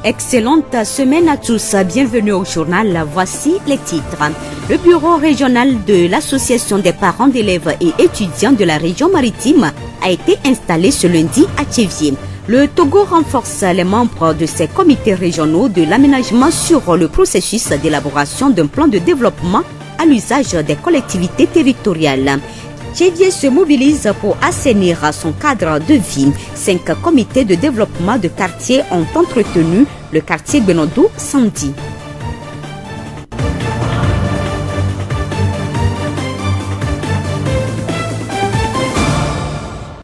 Excellente semaine à tous, bienvenue au journal, voici les titres. Le bureau régional de l'association des parents d'élèves et étudiants de la région maritime a été installé ce lundi à Tchéviers. Le Togo renforce les membres de ses comités régionaux de l'aménagement sur le processus d'élaboration d'un plan de développement à l'usage des collectivités territoriales. Tchéviers se mobilise pour assainir son cadre de vie. 5 comités de développement de quartier ont entretenu le quartier Benodou samedi.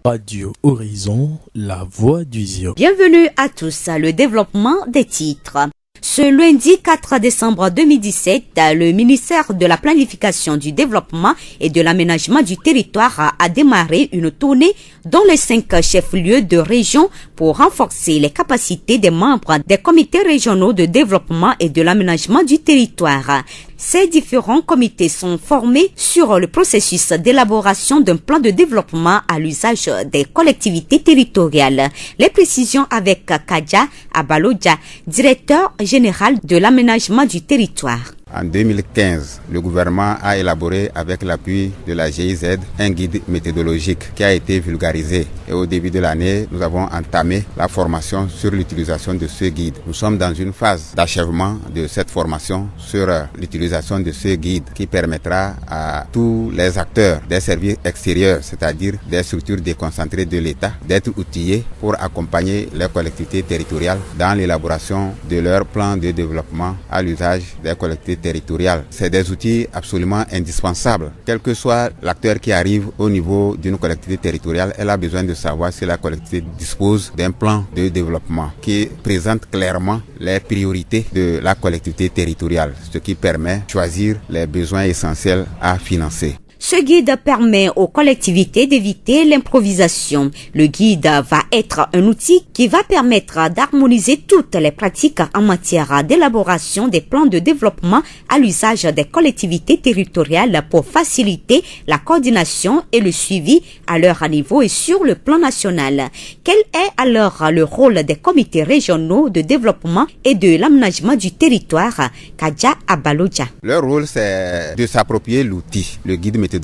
Radio Horizon, la voix du Zio. Bienvenue à tous, le développement des titres. Ce lundi 4 décembre 2017, le ministère de la Planification, du Développement et de l'Aménagement du Territoire a démarré une tournée dans les 5 chefs-lieux de région pour renforcer les capacités des membres des comités régionaux de développement et de l'aménagement du territoire. Ces différents comités sont formés sur le processus d'élaboration d'un plan de développement à l'usage des collectivités territoriales. Les précisions avec Kadja Abaloja, directeur général de l'aménagement du territoire. En 2015, le gouvernement a élaboré avec l'appui de la GIZ un guide méthodologique qui a été vulgarisé. Et au début de l'année, nous avons entamé la formation sur l'utilisation de ce guide. Nous sommes dans une phase d'achèvement de cette formation sur l'utilisation de ce guide qui permettra à tous les acteurs des services extérieurs, c'est-à-dire des structures déconcentrées de l'État, d'être outillés pour accompagner les collectivités territoriales dans l'élaboration de leur plan de développement à l'usage des collectivités territoriales. C'est des outils absolument indispensables. Quel que soit l'acteur qui arrive au niveau d'une collectivité territoriale, elle a besoin de savoir si la collectivité dispose d'un plan de développement qui présente clairement les priorités de la collectivité territoriale, ce qui permet de choisir les besoins essentiels à financer. Ce guide permet aux collectivités d'éviter l'improvisation. Le guide va être un outil qui va permettre d'harmoniser toutes les pratiques en matière d'élaboration des plans de développement à l'usage des collectivités territoriales pour faciliter la coordination et le suivi à leur niveau et sur le plan national. Quel est alors le rôle des comités régionaux de développement et de l'aménagement du territoire? Kadja Abaloja. Leur rôle, c'est de s'approprier l'outil, le guide méthodologique.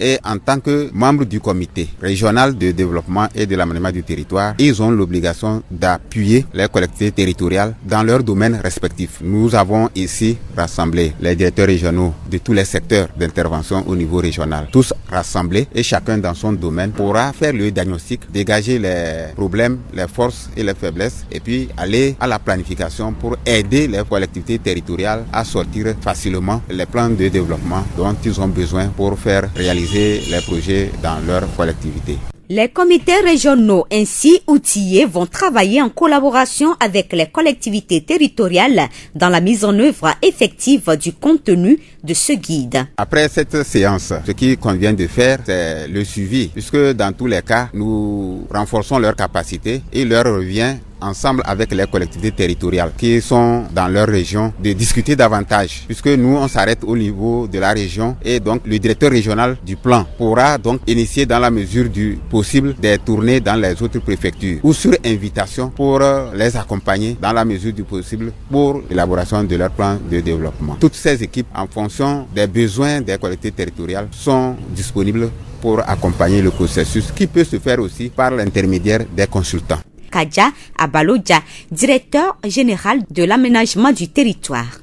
Et en tant que membre du comité régional de développement et de l'aménagement du territoire, ils ont l'obligation d'appuyer les collectivités territoriales dans leurs domaines respectifs. Nous avons ici rassemblé les directeurs régionaux de tous les secteurs d'intervention au niveau régional. Tous rassemblés et chacun dans son domaine pourra faire le diagnostic, dégager les problèmes, les forces et les faiblesses et puis aller à la planification pour aider les collectivités territoriales à sortir facilement les plans de développement dont ils ont besoin pour faire réaliser les projets dans leur collectivité. Les comités régionaux ainsi outillés vont travailler en collaboration avec les collectivités territoriales dans la mise en œuvre effective du contenu de ce guide. Après cette séance, ce qui convient de faire, c'est le suivi, puisque dans tous les cas, nous renforçons leurs capacités et il leur revient ensemble avec les collectivités territoriales qui sont dans leur région de discuter davantage, puisque nous on s'arrête au niveau de la région et donc le directeur régional du plan pourra donc initier dans la mesure du possible des tournées dans les autres préfectures ou sur invitation pour les accompagner dans la mesure du possible pour l'élaboration de leur plan de développement. Toutes ces équipes en fonction des besoins des collectivités territoriales sont disponibles pour accompagner le processus qui peut se faire aussi par l'intermédiaire des consultants. Kadja Abaloja, directeur général de l'aménagement du territoire.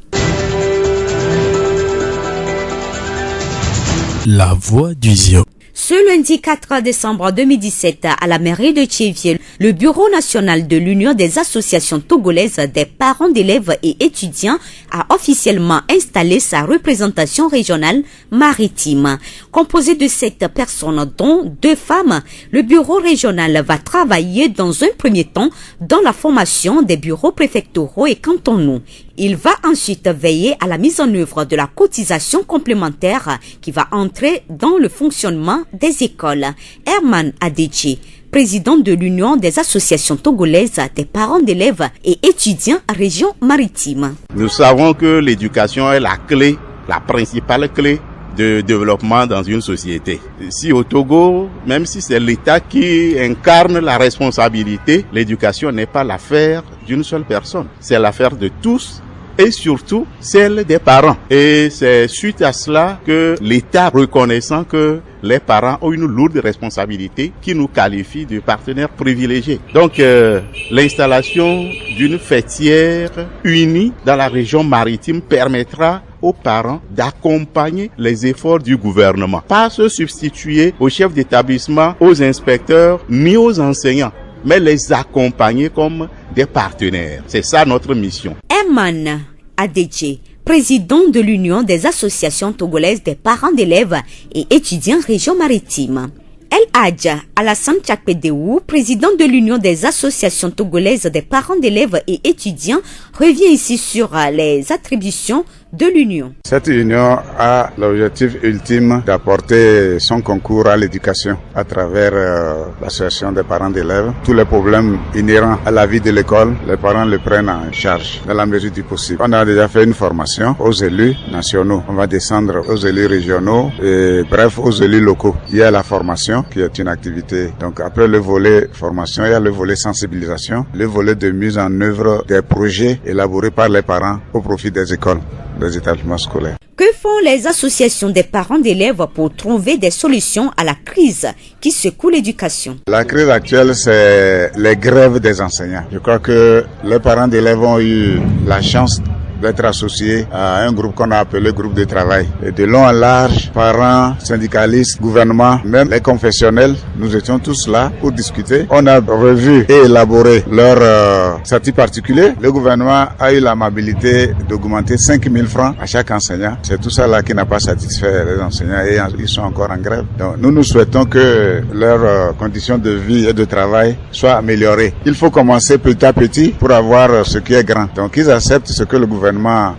La voix du Zio. Ce lundi 4 décembre 2017, à la mairie de Tchéviers, le Bureau national de l'Union des associations togolaises des parents d'élèves et étudiants a officiellement installé sa représentation régionale maritime. Composé de 7 personnes, dont 2 femmes, le bureau régional va travailler dans un premier temps dans la formation des bureaux préfectoraux et cantonaux. Il va ensuite veiller à la mise en œuvre de la cotisation complémentaire qui va entrer dans le fonctionnement des écoles. Herman Adechi, président de l'Union des associations togolaises des parents d'élèves et étudiants région maritime. Nous savons que l'éducation est la clé, la principale clé de développement dans une société. Si au Togo, même si c'est l'État qui incarne la responsabilité, l'éducation n'est pas l'affaire d'une seule personne. C'est l'affaire de tous et surtout celle des parents. Et c'est suite à cela que l'État, reconnaissant que les parents ont une lourde responsabilité, qui nous qualifie de partenaires privilégiés. Donc l'installation d'une fêtière unie dans la région maritime permettra aux parents d'accompagner les efforts du gouvernement, pas se substituer aux chefs d'établissement, aux inspecteurs, ni aux enseignants, mais les accompagner comme des partenaires. C'est ça notre mission. Herman Adedje, président de l'Union des associations togolaises des parents d'élèves et étudiants région maritime. El Hadj Alassane Tchakpedeou, président de l'Union des associations togolaises des parents d'élèves et étudiants, revient ici sur les attributions de l'Union. Cette union a l'objectif ultime d'apporter son concours à l'éducation à travers l'association des parents d'élèves. Tous les problèmes inhérents à la vie de l'école, les parents le prennent en charge dans la mesure du possible. On a déjà fait une formation aux élus nationaux. On va descendre aux élus régionaux et bref aux élus locaux. Il y a la formation qui est une activité. Donc après le volet formation, il y a le volet sensibilisation, le volet de mise en œuvre des projets élaborés par les parents au profit des écoles, des établissements scolaires. Que font les associations des parents d'élèves pour trouver des solutions à la crise qui secoue l'éducation? La crise actuelle, c'est les grèves des enseignants. Je crois que les parents d'élèves ont eu la chance d'être associés à un groupe qu'on a appelé groupe de travail. Et de long en large, parents, syndicalistes, gouvernements, même les confessionnels, nous étions tous là pour discuter. On a revu et élaboré leur statut particulier. Le gouvernement a eu l'amabilité d'augmenter 5 000 francs à chaque enseignant. C'est tout ça là qui n'a pas satisfait les enseignants et ils sont encore en grève. Donc nous souhaitons que leurs conditions de vie et de travail soient améliorées. Il faut commencer petit à petit pour avoir ce qui est grand. Donc ils acceptent ce que le gouvernement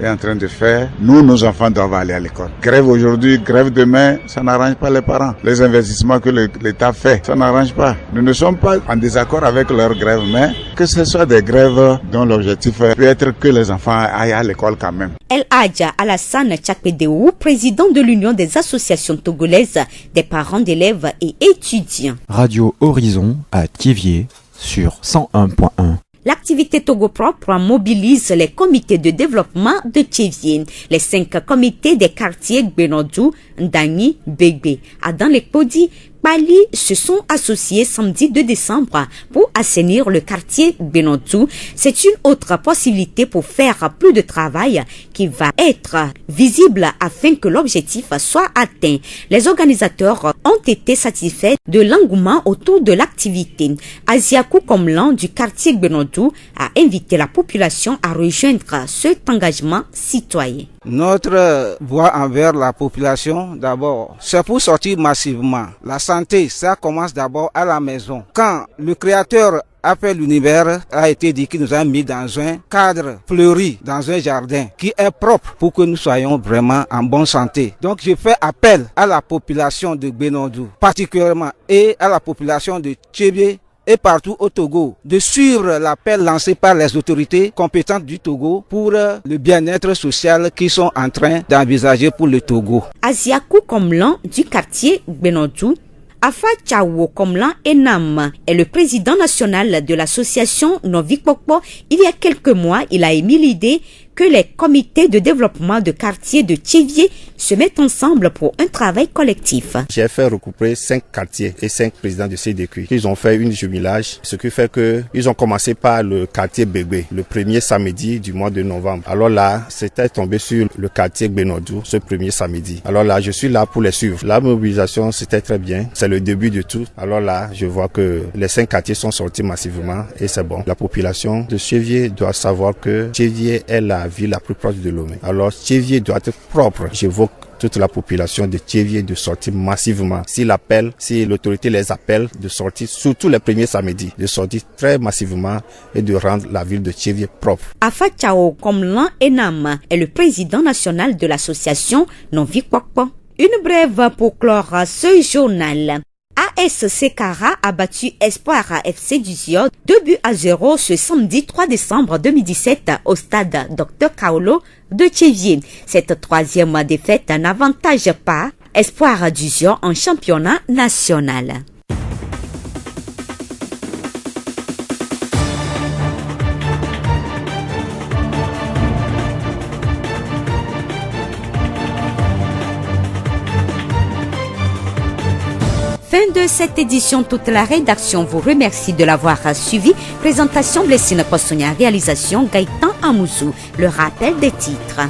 est en train de faire. Nous, nos enfants doivent aller à l'école. Grève aujourd'hui, grève demain, ça n'arrange pas les parents. Les investissements que l'État fait, ça n'arrange pas. Nous ne sommes pas en désaccord avec leurs grèves, mais que ce soit des grèves dont l'objectif peut être que les enfants aillent à l'école quand même. El Hadj Alassane Tchakpedeou, président de l'Union des associations togolaises des parents d'élèves et étudiants. Radio Horizon à Thiévier sur 101.1. L'activité Togo Propre mobilise les comités de développement de Thiévié. Les 5 comités des quartiers Benodou, Ndani, Begbe, Adan Lekpodi, Bali se sont associés samedi 2 décembre pour assainir le quartier Benodou. C'est une autre possibilité pour faire plus de travail qui va être visible afin que l'objectif soit atteint. Les organisateurs ont été satisfaits de l'engouement autour de l'activité. Asiakou Komlan du quartier Benodou a invité la population à rejoindre cet engagement citoyen. Notre voix envers la population, d'abord, c'est pour sortir massivement. La santé, ça commence d'abord à la maison. Quand le Créateur a fait l'univers, a été dit qu'il nous a mis dans un cadre fleuri, dans un jardin qui est propre pour que nous soyons vraiment en bonne santé. Donc je fais appel à la population de Benodou, particulièrement, et à la population de Thiévié, et partout au Togo, de suivre l'appel lancé par les autorités compétentes du Togo pour le bien-être social qu'ils sont en train d'envisager pour le Togo. Asiakou Komlan du quartier Benodou, Afa Tchawo Komlan Enam est le président national de l'association Novi Pokpo. Il y a quelques mois, il a émis l'idée que les comités de développement de quartier de Thiévié se mettent ensemble pour un travail collectif. J'ai fait regrouper 5 quartiers et 5 présidents de CDQ. Ils ont fait une jumelage, ce qui fait que ils ont commencé par le quartier Bébé, le premier samedi du mois de novembre. Alors là, c'était tombé sur le quartier Benodou, ce premier samedi. Alors là, je suis là pour les suivre. La mobilisation, c'était très bien. C'est le début de tout. Alors là, je vois que les 5 quartiers sont sortis massivement et c'est bon. La population de Thiévié doit savoir que Thiévié est la ville la plus proche de Lomé. Alors Thiévié doit être propre. J'évoque toute la population de Thiévié de sortir massivement. Si l'autorité les appelle, de sortir, surtout les premiers samedis, de sortir très massivement et de rendre la ville de Thiévié propre. Afa Tchao Komlan Enam est le président national de l'association Novi Pokpo. Une brève pour clore ce journal. À AS Sekara a battu Espoir FC du Zio 2-0 ce samedi 3 décembre 2017 au stade Dr Kaolo de Tchéviers. Cette troisième défaite n'avantage pas Espoir du Zio en championnat national. Fin de cette édition, toute la rédaction vous remercie de l'avoir suivi. Présentation Blessine Kosonia, réalisation Gaëtan Amouzou. Le rappel des titres.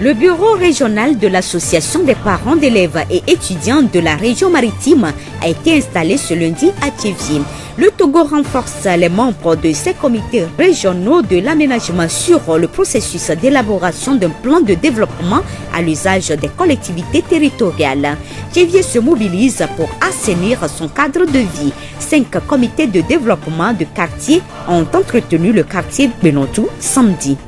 Le bureau régional de l'association des parents d'élèves et étudiants de la région maritime a été installé ce lundi à Tchéviers. Le Togo renforce les membres de ces comités régionaux de l'aménagement sur le processus d'élaboration d'un plan de développement à l'usage des collectivités territoriales. Tchéviers se mobilise pour assainir son cadre de vie. 5 comités de développement de quartier ont entretenu le quartier Benotou samedi.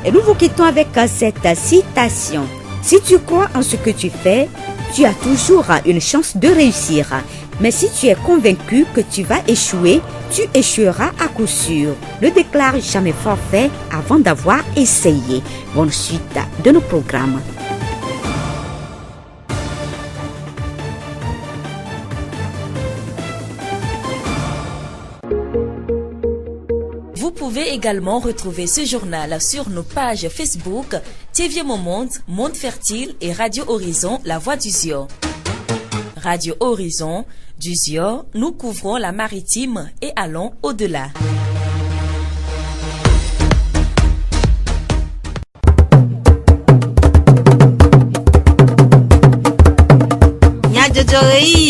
Et nous vous quittons avec cette citation. Si tu crois en ce que tu fais, tu as toujours une chance de réussir. Mais si tu es convaincu que tu vas échouer, tu échoueras à coup sûr. Ne déclare jamais forfait avant d'avoir essayé. Bonne suite de nos programmes. Vous pouvez également retrouver ce journal sur nos pages Facebook, Tchéviers Monde, Monde Fertile et Radio Horizon, La Voix du Zio. Radio Horizon, du Zio, nous couvrons la maritime et allons au-delà.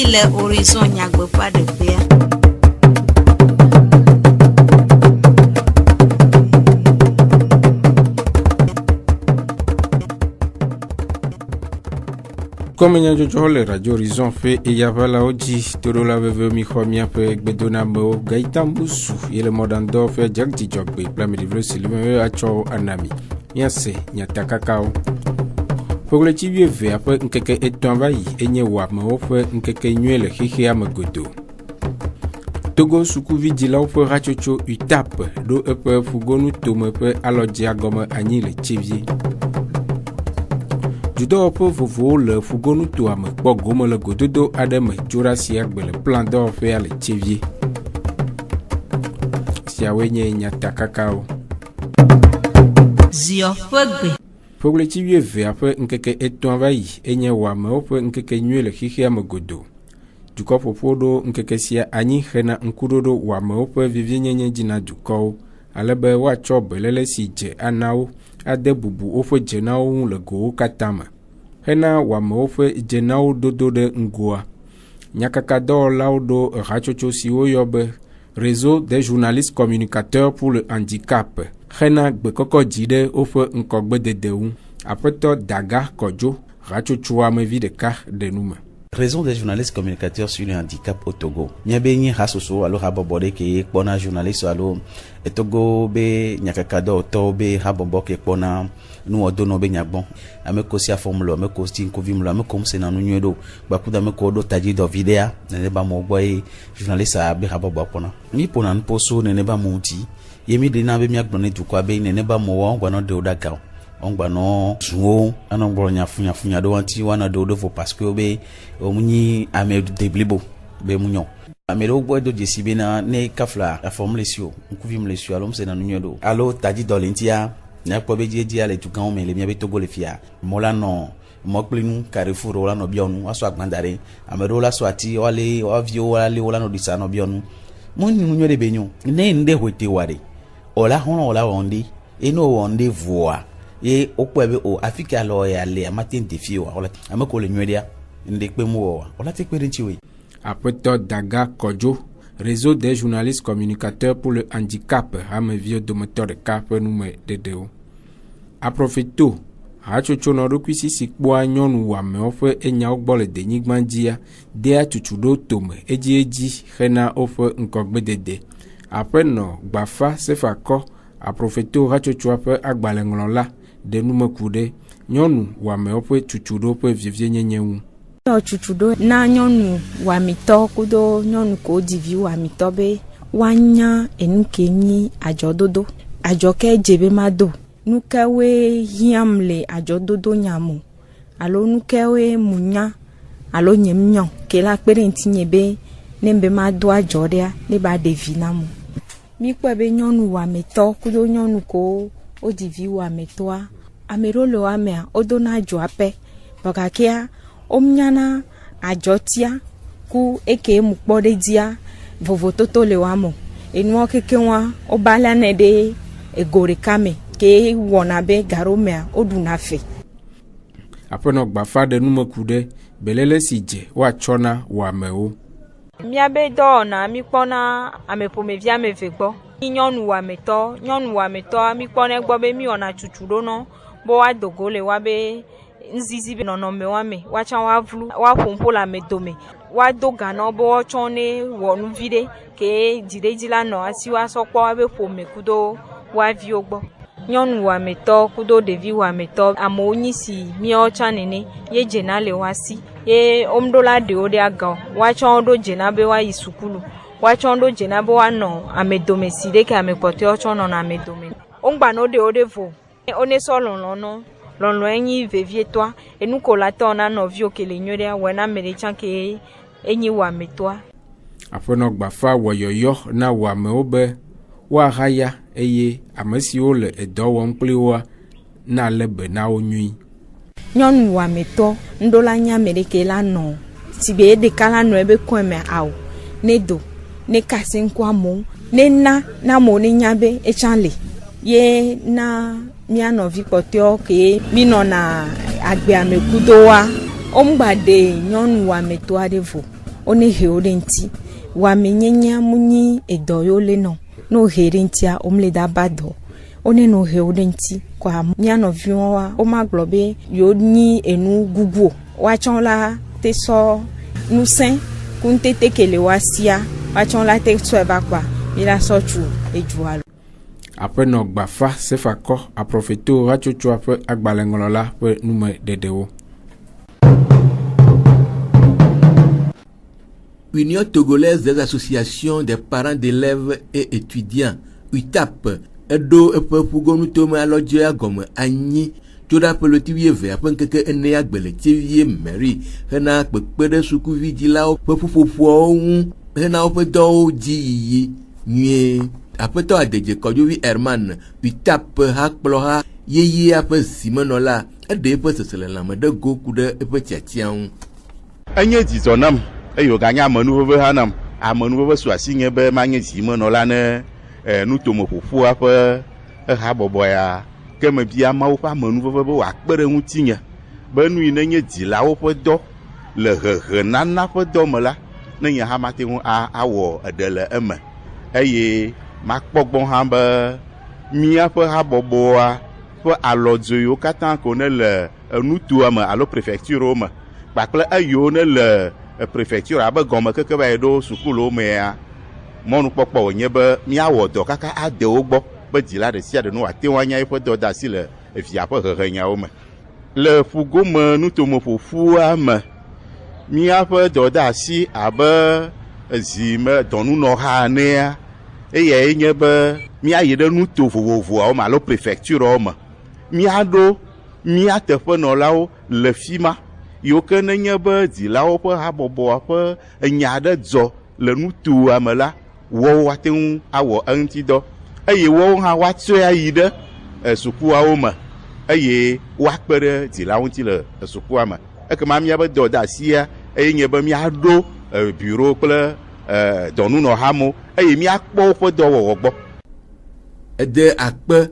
Le horizon n'y pas de paix. Comme il y a le Radio Horizon fait et y a pas la oji toro la veve mi khomia pe gbedona mo Gaëtan Boussou et le modando fait Jagdi Jogbe plan me livre Sylvain Acho Anami nyase nyataka kao pour le Tchéviers ve après nkeke etonvayi enye wa mo fe nkeke nyele hihi amagodo Togo sukuvi dila pe rachocho utap do epe fugonu tome pe aloji agome anyi le Tchéviers Judo po vovo le fugonu to am kpogome le gododo ademe jurasi agbe le plan d'or fait le Tchéviers siawenye nyata kakao Zio fegbe pour le Tchéviers ve après nkeke etonvayi enye wa me pe nkeke nyue le hihi amagodo duko popodo nkeke sia anyi hena nkudodo wa me pe vivienyenye jina duko alebe wa chobelele si je anao ade bubu ofe jenao le go katama hena wa me ofe jenao dodo de ngoa nyakaka do laudo rachocho si oyobe réseau des journalistes communicateurs pour le handicap hena gbekoko jide ofe nkogbe dedeu apeto daga kojo rachocho amevi de ka de nume Réseau des journalistes communicateurs sur le handicap au Togo. Nyabeni hasoso alo habobode ke kpona journaliste alo Togo be nyakakado to be habobo ke kpona nu odono be nyabon. Ame kosi a formulo ame kosi nkovimlo ame komse na nu nyedo bakuda ame kodo taji do vidéa nene ba mo boy journaliste a be habobo kpona. Mi pona nposo nene ba monti yemi de na be miagbone tukwa be nene ba mo wa ngwa no de odaka. Ongba no zuo anongbo nyafunya do anti wana do fo parce que be omunyi ame deblibo be munyo ame do boy do jesibe na ne kafla a forme lesio nkuvim lesio alom se na nunyo do alo taji dolentia na ko be jeje ale tukan me le mi be togo le fia mola no moklinu carrefour wala no bionu aso agbandare ame do la so ati wale avio wala no disa no bionu mun nunyo de benyo ne nde hote ware ola hono ola wonde eno wonde voa et au point où Afrique alors est allé à matin défi voilà ameko le nyodia ndekpe mo wala tekpe ntiwe après daga kojo réseau des journalistes communicateurs pour le handicap amevio de moteur de cap nume dedeo a profito hachocho no rokwisi sikpo anyonu wa me ofe enya ogbole de nyigmanjia de achuchudo tome eji hena ofe nkogbe dede après no gbafa sefako a profito hachocho ape agbalenglola de nume kude nyonu wa me ope chuchudo pe vivie nyenyewu Chuchudo na nyɔnu wamitɔ kudo nyɔnu ko divi wamitɔ be wanya enuke nyi adzɔdodo adzɔke dzebe ma do nukewe hiam le adzɔdodo nyamo alo nukewe munya alo nyemnyo ke la kpere ntinye be ne be ma do adzɔɖea ne ba devi na mo mi kpɔ be nyɔnu wametɔ kudo nyɔnu ko o divi wametɔa amero le wamea o do na adzɔape bɔgakea omnyana adzɔtia ku eke mu kpɔ ɖe dia vovototo le wamo enuɔ keke wa o balane de ego ɖeka me ke wɔna be garomea o ɖuna fe aƒenɔ gbafa ɖe numeku ɖe belele si dze woatsɔna wɔamewo miabe dɔwɔna mi kpɔna ameƒomevi ameve gbɔ nyɔnu wɔametɔ mi kpɔna gbɔ be mi wɔna tsutsuɖo nɔ be woadogo le wa be nzizi be nɔnɔme wame woatsã woavlu woaƒomƒo le ame dome woado ganɔ be woatsɔ ne wɔ nuvi ɖe ke dziɖedzi la nɔ asi woasɔ kpɔ woabe ƒome kudo woaviwo gbɔ nyɔnu wɔametɔ kudo ɖevi wɔametɔ amewo nyi si miawo tsã nene ye dzena le woasi ye womɖo la ɖewo ɖe agao woatsɔ wo ɖo dzena be woayi sukulu woatsɔ wo ɖo dzena be woanɔ ame dome si ɖe ke ame kpɔtɔewo tsɔ nɔna ame dome womgbanɔ ɖewo ɖe vo wonesɔ lɔlɔ nɔ lɔlɔ enyi vevietɔa enukolatɔ na nɔviwo ke le nyuie ɖea wɔ na ame ɖe tsã ke enyi wɔametɔa aƒenɔ gbafa wɔyɔyɔ na wɔamewo be woahaya eye ame siwo le edɔ wɔm kpli woa na le be na wo nyui nyɔnu wɔametɔ ŋɖola nya ame ɖeke la nɔ si be ɖeka la nɔ ebe kɔe me awo ne do ne kasi ŋku amewo ne na amewo ne nya be etsã le ye na mia nɔvi kpɔtɔewo ke mi nɔna agbe ame kudoa womgba ɖe nyɔnu wɔametɔ aɖe vo wone he wo ɖe ŋuti wɔame nyenya mu nyi edɔ yewo le nɔ no he ɖe ŋutia womle da ba dɔ wone no he wo ɖe ŋuti kɔa mia nɔviwo wa womagblɔ be yewo nyi enu gugu woatsɔ la te sɔ nusẽ kuntete ke le woasia woatsɔ la te sɔe va kɔa mi la sɔ tsu edzua lo aƒenɔ gbafa sefakɔ aprɔfeto hatsotsoa ƒe agbalẽŋlɔla ƒe nume ɖeɖewo Union togolaise des associations des parents d'élèves et étudiants UTAP eɖo eƒe ƒugonutome alɔdze agɔme anyi tso ɖe aƒe le tiwie ve aƒe ŋkeke ene agbe le tiwie Mary hena kpekpe ɖe sukuvidzilawo ƒe ƒuƒoƒoawo ŋu hena woƒe dɔwo dzi yiyi nyuie aƒetɔ adedze kɔdzovi Herman UTAP ha kplɔ ha yeyea ƒe zimenɔla eɖe eƒe seselelãme ɖe go ku ɖe eƒe tiatia ŋu enye dzidzɔ nam eye wòganye amenuveve hã nam amenuveve su asi nye be manye zimenɔla ne nutomeƒoƒoa ƒe ehabɔbɔ ya ke mebia mawo ƒe amenuveve be wòakpe ɖe ŋutinye be nu yi ne nye dzilawo ƒe dɔ le hehe nana ƒe dɔ me la ne nye hã mate ŋu awɔ eɖe le eme eye makpɔ gbɔ hã be míaƒe habɔbɔa ƒe alɔdzoewo katã ko ne le nutoa me alo prefecturewo me kpakple eyiwo ne le prefecture abe gɔme keke va yi ɖo sukuluwo mea mɔnukpɔkpɔ wònye be míawɔ dɔ kaka ade wo gbɔ be dzila ɖe sia ɖe no wòate ŋu anya eƒe dɔ de asi le evia ƒe hehenyawo me le ƒugome nutomeƒoƒua me míaƒe dɔ de asi abe zime dɔnunɔha enea eyae nye be míayi ɖe nuto vovovoawo me alo prefecturewo me míaɖo mía teƒenɔlawo le fi ma yiwo ke nenye be dzilawo ƒe habɔbɔa ƒe enya aɖe dzɔ le nutoa me la wɔwo woate ŋu awɔ eŋuti dɔ eye wɔwo hã woatsɔe ayi ɖe sukuawo me eye woakpe ɖe dzilawo ŋuti le sukua me ekema míabe dɔ de asia eye nye be míaɖo biro kple dɔnunɔhamewo eye míakpɔ woƒe dɔwɔwɔ gbɔ ede akpe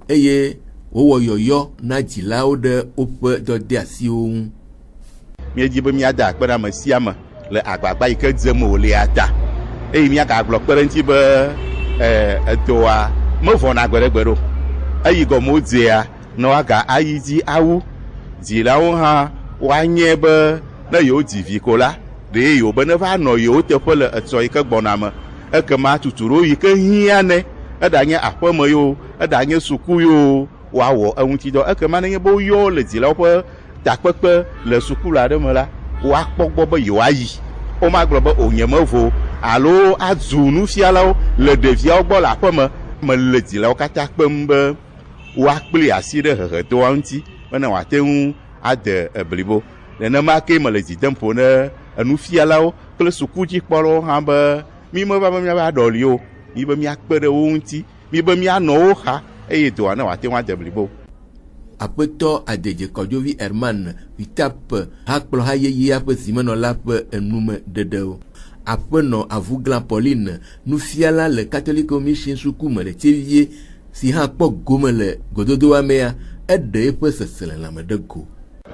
eye wowɔ yɔyɔ na dzilawo ɖe woƒe dɔdeasiwo ŋu míedzi be míada akpe ɖe ame sia me le agbagba yi ke dzem wòlea ta eye míagagblɔ kpe ɖe ŋuti be edɔa mevɔna gbe ɖe gbe ɖo eyi gɔme wodzea ne woaga ayi dzi awu dzilawo hã woanye be ne yewo dzi vi ko la ɖe yewo be ne va nɔ yewo teƒe le etsɔ yi ke gbɔna me ekema tutuɖo yi ke hiã ne eɖanye aƒeme yiwo eɖanye suku yiwo woawɔ eŋuti dɔ ekema nenye be woyɔ le dzilawo ƒe takpekpe le sukulu aɖe me la wa kpɔgbɔ be yewoayi wo magblɔ be onyemevo alo adzu nufialawo le ɖeviawo gbɔ le aƒeme me le dzilawo katã kpem be woakpli asi ɖe hehedoa ŋuti bena woate ŋu ade blibo. Nenema ke me le dzidem ƒo ne enufialawo kple sukudzikpɔlawo hã be mi meva be miava ɖɔli o, mi be miakpe ɖe wo ŋuti, mi be mianɔ wo xa eye doa ne woate ŋu ade blibo. Aƒetɔ Adedze Kɔdzovi Herman UTAP hakplɔ ha yeyea ƒe zimenɔla ƒe enume ɖeɖewo. Aƒenɔ Avuglan Pauline nufiala le Catholic Mission sukume le Tievie si hã kpɔ gome le gododoa mea eɖe eƒe seselelãme ɖe go.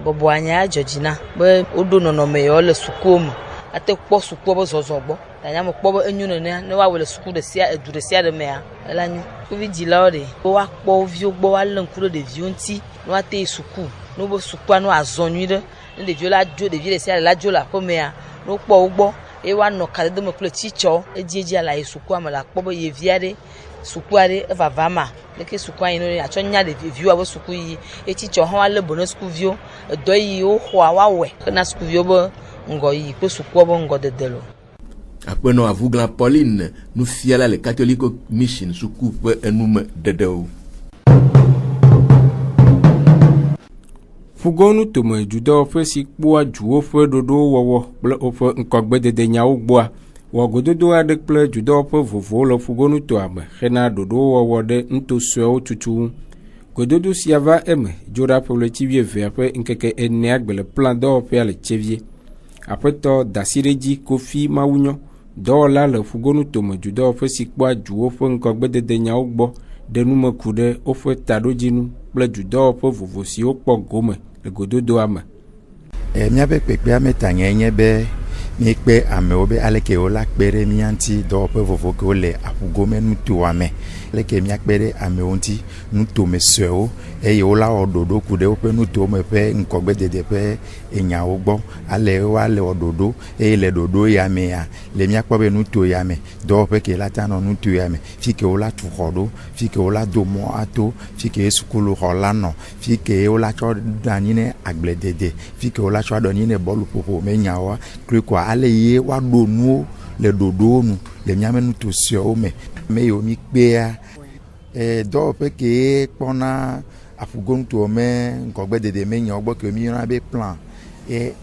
Bɔbɔ anya dzɔdzina be woɖo nɔnɔme yawo le sukume ate kpɔ sukua be zɔzɔ gbɔ. Tanya me kpɔ be enyo nenea ne woawɔ le suku ɖe sia edu ɖe sia ɖe mea ela nyo. Sukuvidzilawo ɖe woakpɔ wo viwo gbɔ woalé ŋku ɖe ɖeviwo ŋuti ne woate yi suku ne wobe sukua ne woazɔ nyui ɖe ne ɖeviwo la dzo ɖevi ɖe sia ɖe la dzo le aƒemea ne wokpɔ wo gbɔ eye woanɔ kadede me kple tsitsɔ edzia la yi sukua me la kpɔ be yevi aɖe sukua ɖe evava ma leke sukua yi no atsɔ nya ɖeviwo be suku yi etsitsɔ hã woalé bo ne sukuviwo edɔ yi woxɔa woawɔe hena sukuviwo be ŋgɔ yi kple sukua be ŋgɔ dede lo. Aƒenɔ Avuglan Pauline nufiala le Catholic Mission suku ƒe enume ɖeɖewo. Fugonu tome judo ƒe si kpɔa juwo ƒe ɖoɖowo wɔwɔ kple woƒe ŋkɔgbedede nyawo gbɔa wɔ gododo aɖe kple judo ƒe vovowo le fugonu toa me hena ɖoɖowo wɔwɔ ɖe ŋutosɔewo tutu ŋu. Gododo sia va eme dzo ɖa ƒe le Tievie ƒe ŋkeke enea gbe le plan dɔwɔƒea le Tievie. Aƒetɔ Dasiɖedzi Kofi Mawunyɔ dɔwɔla le fugonu tome judo ƒe si kpɔa juwo ƒe ŋkɔgbedede nyawo gbɔ ɖe nume ku ɖe woƒe taɖodzinu kple judo ƒe vovo siwo kpɔ gome le gododoa me. Míaƒe kpekpea metanye nye be míekpe amewo be aleke wola kpe ɖe mía ŋuti dɔwɔƒe vovo kewo le aƒugome nutoa me leke míakpe ɖe amewo ŋuti nutome sɔewo eye wola wɔ ɖoɖo ku ɖe woƒe nutowo me ƒe ŋkɔgbedede ƒe enyawo gbɔ ale woale wɔ ɖoɖo eye le ɖoɖo ya mea le míakpɔ be nuto ya me dɔwɔƒe ke la ta nɔ nuto ya me fi ke wola tu xɔ ɖo fi ke wola do mɔ ato fi ke sukuluxɔ la nɔ fi ke wola tsɔ ɖe anyi ne agbledede fi ke wola tsɔ ɖe anyi ne bɔluƒoƒo me nyawoa klikoa ale ye woaɖo nuwo le ɖoɖowo nu le míame nutosiawo me me yiwo mi kpea dɔwɔƒe ke kpɔna aƒugonutoa me ŋkɔgbedede me nyawo gbɔ ke mi yɔna be plan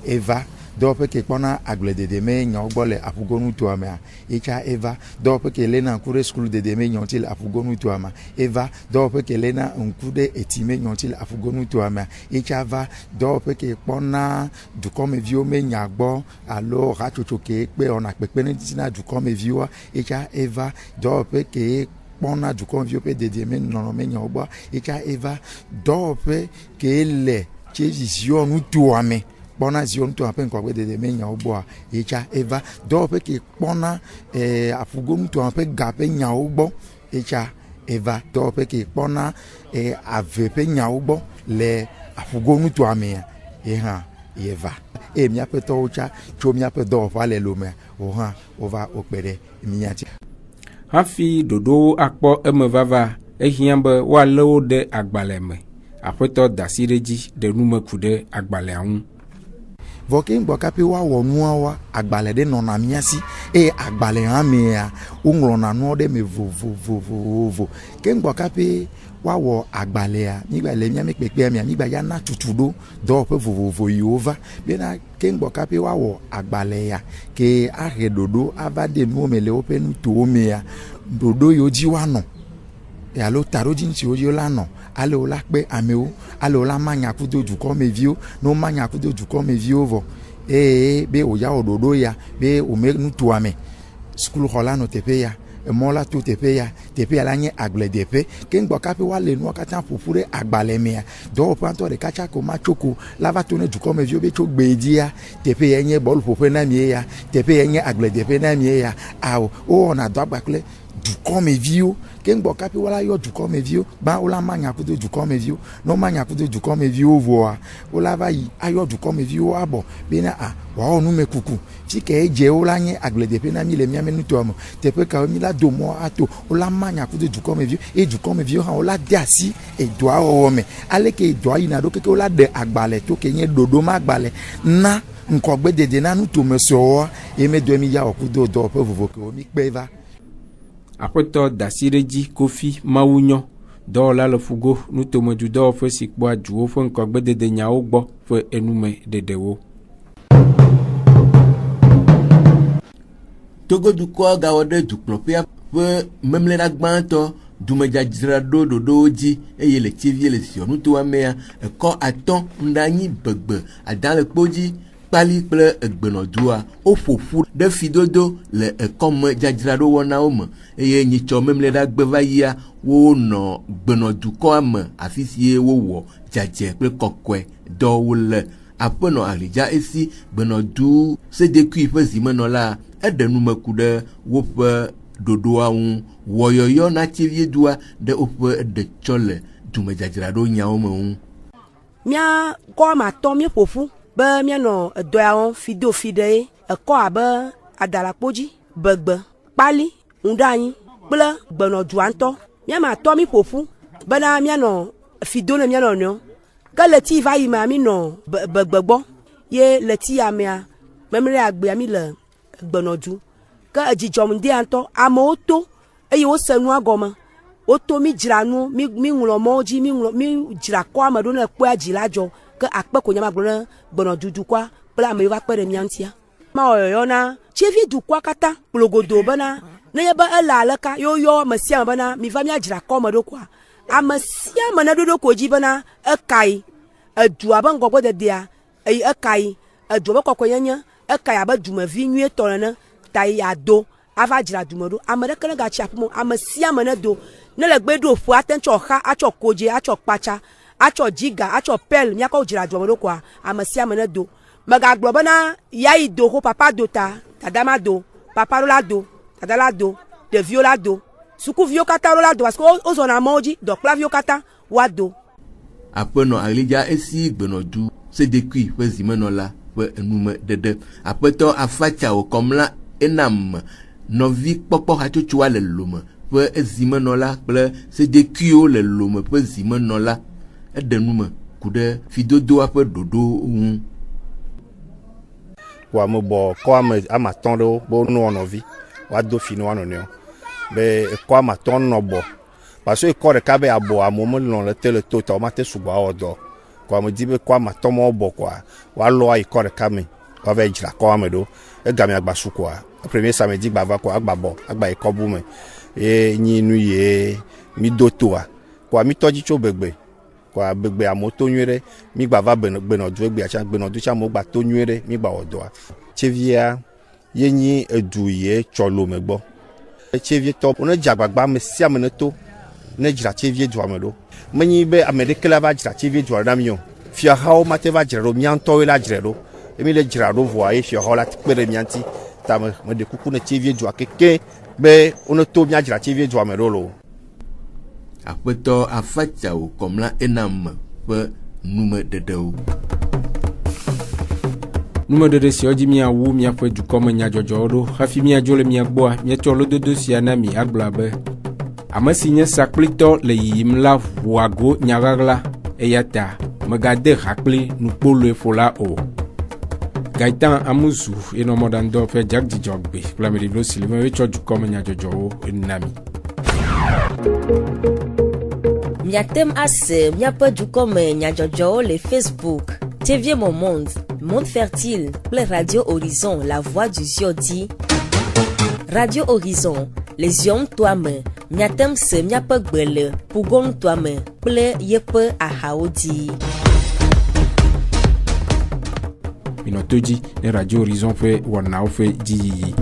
eva dɔwɔƒe ke kpɔna agbledede me nyawo gbɔ le aƒugonutoa mea etsa eva dɔwɔƒe ke lena ŋku ɖe sukulu dede me nyawo ŋuti le aƒugonutoa me eva dɔwɔƒe ke lena ŋku ɖe eti me nyawo ŋuti le aƒugonutoa mea etsa va dɔwɔƒe ke kpɔna dukɔmeviwo me nya gbɔ alo hatsotso ke kpe wɔna kpekpeɖeŋuti na dukɔmeviwoa etsa eva dɔwɔƒe ke kpɔna dukɔmeviwo ƒe dedeme nɔnɔme nyawo gbɔ etsa eva dɔwɔƒe ke le Zion nutoa me kpɔna Zion nutoa ƒe ŋkɔgbedede me nyawo gbɔa etsa eva dɔwɔƒe ke kpɔna aƒugonutoa ƒe ga ƒe nyawo gbɔ etsa eva dɔwɔƒe ke kpɔna ave ƒe nyawo gbɔ le aƒugonutoa mea ehã yeva eye míaƒe tɔwo tsa tso míaƒe dɔwɔƒea le lomea wo hã wova wokpe ɖe mía ŋuti. Hafi ɖoɖowo akpɔ eme vava ehiã be woalé wo ɖe agbalẽ me. Aƒetɔ Dasiɖedzi ɖe nume ku ɖe agbalẽa ŋu. Vɔ ke ŋgbɔ kape woawɔ nuawoa agbalẽ ɖe nɔna mía si eye agbalẽ hã mea woŋlɔna nuwo ɖe me vovovovovo ke ŋgbɔ kape woawɔ agbalẽa mígba le míame kpekpea mea mígba ya na tutu ɖo dɔwɔƒe vovovo yiwo va bena ke ŋgbɔ kape woawɔ agbalẽ ya ke ahe ɖoɖo ava de nuwo me le woƒe nutowo mea ɖoɖo yiwo dzi woanɔ alo taɖodzi siwo dzi wola nɔ ale wola kpe amewo ale wola manya kudo dukɔmeviwo ne womanya kudo dukɔmeviwo vɔ eye be wòya wɔ ɖoɖo ya be wòme nutoa me sukuluxɔ la nɔ teƒe ya emɔ la to teƒe ya la nye agbledeƒe ke ŋgbɔ kape woale nuwo katã ƒoƒu ɖe agbalẽ mea dɔwɔƒea ŋutɔ ɖeka tsa ko ma tsoko la va to ne dukɔmeviwo be tso gbe dzia teƒe ya nye bɔluƒoƒe na mie ya teƒe ya nye agbledeƒe na mie ya awo wowɔna dɔ agba kple dukɔmeviwo ke ŋgbɔ kape wola yɔ dukɔmeviwo gba wola manya kudo dukɔmeviwo ne womanya kudo dukɔmeviwo vɔa wola va yi ayɔ dukɔmeviwo abɔ bena wòawɔ numekuku fi ke edze wola nye agbledeƒe na mi le míame nutoa me teƒe kawo mi la do mɔ ato wola manya kudo dukɔmeviwo eye dukɔmeviwo hã wola de asi edɔa wɔwɔ me aleke edɔa yina ɖo keke wola ɖe agbalẽ to ke nye ɖoɖo ma agbalẽ na nkɔgbe dede na nu tome sɔɔ eme do mi ya ɔkudo dɔ ƒe vovokewo mi kpe va. Aƒetɔ Dasiredzi Kofi Mawunyo dɔwɔla le fugo nutomedu dɔwɔƒe si kpɔa duwo ƒe ŋkɔgbedede nyawo gbɔ ƒe enume dedewo. Togo dukɔ gawɔ ɖe dukplɔƒea ƒe memlẽla gbãtɔ dumedzadzraɖo ɖoɖowo dzi eye le tsivie le ziɔ nuto amea ekɔ atɔ ŋɖanyi begbe ada le kpo dzi kpali kple egbenɔdua woƒoƒu ɖe fidodo le ekɔme dzadzraɖo wɔnawo me eye nyitsɔ memlẽla gbe va yia wonɔ gbenɔdukɔa me afi sie wowɔ dzadze kple kɔkɔe dɔwo le aƒenɔ Alidza esi gbenɔdu sedekui ƒe zimenɔla eɖe numeku ɖe woƒe ɖoɖoa ŋu wɔyɔyɔ na tsivie dua ɖe woƒe ɖe tsɔ le dumedzadzraɖo nyawo me ŋu. Mía kɔmatɔ míeƒoƒu be míanɔ edɔya wɔm fido fi ɖe ekɔ abe adalakpodzi, begbe, kpali, ŋɖanyi kple gbenɔdua ŋutɔ. Míamatɔ míeƒoƒu bena míanɔ fido ne míanɔ nɔewo. Ke le ti va yi mea mi nɔ begbe gbɔ ye le ti ya mea memle agbea mi le gbenɔdu. Ke edzidzɔ ŋdie ŋutɔ amewo to eye wose nua gɔme. Woto mi dzra nu mi ŋlɔ mɔwo dzi mi dzra kɔ ame ɖo ne kpɔa dzi la dzɔ ke akpe ko nyama gblɔ ne gbenɔdu dukɔa kple ame yiwo va kpe ɖe mía ŋutia. Mawɔyɔyɔ na tsevi dukɔa katã kplogodo bena ne ye be ele aleka yɔyɔ ame sia ame bena mi va miadzra kɔ ame ɖo koa ame sia ame ne ɖoɖo ko dzi bena ekayi edua be ŋgɔgbe dedea eye ekayi edua be kɔkɔenyenye ekayi abe dumevi nyuietɔ nene ta yi ado ava dzra dume ɖo ame ɖeke ne gatsi aƒe me ame sia ame ne do ne le gbe ɖo ƒe ate tsɔ xa atsɔ kodze atsɔ kpatsa atsɔ dziga atsɔ pel miakɔ dzra dume ɖo koa ame sia ame ne do megagblɔ bena yayi do ho papa do ta dada ma do papa ɖo la do dada la do ɖeviwo la do sukuviwo katã ɖo la do parce que wozɔna mɔwo dzi dɔkplaviwo katã woa do. Aƒenɔ Alidza esi gbenɔdu sedekui ƒe zimenɔla ƒe enume ɖeɖe aƒetɔ Afatsa wòkɔmla enam nɔvi kpɔkpɔ hatsotsoa le lome ƒe ezimenɔla kple sedekuiwo le lome ƒe zimenɔla eɖe nume ku ɖe fidodoa ƒe ɖoɖo ŋu. Wame bɔ kɔ ame atɔ̃ ɖewo be nɔ nɔvi woado fi ne woa nɔnɔewo be ekɔ ame atɔ̃ nɔ bɔ parce que ekɔ ɖeka be abɔ amewo melɔ le te le to ta womate sugbɔ awɔ dɔ kɔ ame di be kɔ ame atɔ̃ ma bɔ kɔa woalɔ ayi kɔ ɖeka me woava yi dzra kɔ ame ɖo egame agba su kɔa premier samedi gba va kɔa agba bɔ agba yi kɔbu me ye nyi nu ye mi do toa kɔa mi tɔdzi tso begbe kɔa begbe amewo to nyuie ɖe mi gba va gbenɔdu egbea tsa gbenɔdu tsa amewo gba to nyuie ɖe mi gba wɔ dɔa. Tsevia ye nyi edu ye tsɔ lome gbɔ tsevietɔ wone dze agbagba ame sia ame ne to ne dzra tsevie dua me ɖo menyi be ame ɖeke la va dzra tsevie dua na mi o fiahawo mate va dzra ɖo mía ŋutɔwoe la dzra ɖo emi le dzra ɖo vɔa ye fiahawo la kpe ɖe mía ŋuti ta me ɖe kuku ne tsevie dua keke be wone to mía dzra tsevie dua me ɖo lo. Aƒetɔ Afatsa wòkɔmla enam ƒe nume ɖeɖewo. Numeɖeɖe siawo dzi miawu miaƒe dukɔme nyadzɔdzɔwo ɖo hafi miadzo le mia gbɔa miatsɔ lododo sia na mi agblɔ be ame si nye sakplitɔ le yiyim la ʋuago nyaɣaɣla eya ta megade ha kpli nukpoloe ƒola o. Gaitan Amuzu enɔ mɔɖaŋudɔ ƒe Jadzidzɔgbe kple ameɖiblo si le me tsɔ dukɔme nyadzɔdzɔwo na mi. Miatem ase miaƒe dukɔme nyadzɔdzɔwo le Facebook Tevie Momond, Monde Fertile kple Radio Horizon La Voix du Zion di. Radio Horizon le zion toa me miatem se miaƒe gbe le pugon toa me kple yeƒe ahawo di. Minɔto dzi ne Radio Horizon ƒe wɔnawo ƒe dziyiyi.